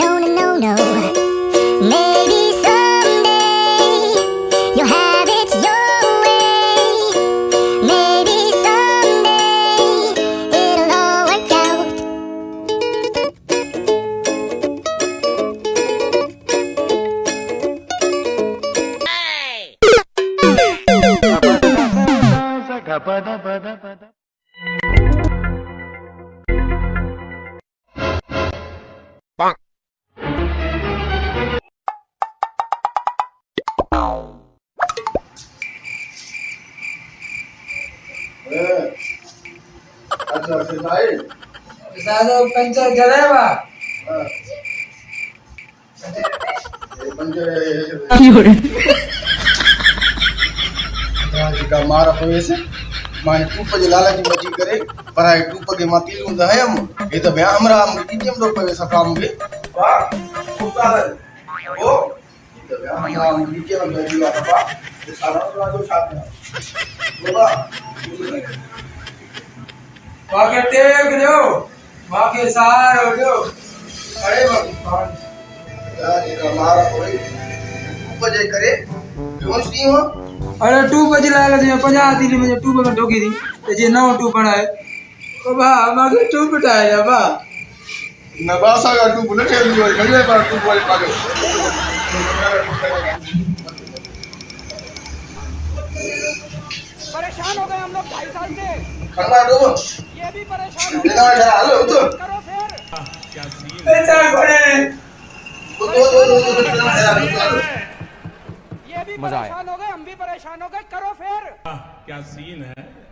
no, no, no, no. Maybe someday you'll have it your way. Maybe someday it'll all work out. अच्छा सिखाई साहब puncture करे बा ये का मारा पवेसे माने टूप जे लालची बची करे पर है टूप के माती लूंदा है हम ये तो भया हमरा हम कीजिए हम लोग पवेसा काम के वाह टूपा है ओ ये तो भया हमरा हम कीजिए हम बैठी वाला बा ये सारा जो साथ में बाबा वाके टेक दो वाके सार हो दो अरे भगवान यार ये का मारा कोई टूप जे करे कौन सी हो अरे टू बजे लागे जे 50 दिन में टू में ठोकी दी ते जे नौ टू बनाए ओ बा मागे टू पटाया बा नबासा का टूप न खेल लियो घड़े पर टूप वाले पागल परेशान हो गए हम लोग 2.5 साल से। खन्ना दो ये भी परेशान हो बिना गए। हेलो तो करो फिर। पैसा घोड़े दो ये भी परेशान हो गए, हम भी परेशान हो गए। करो फिर। क्या सीन है।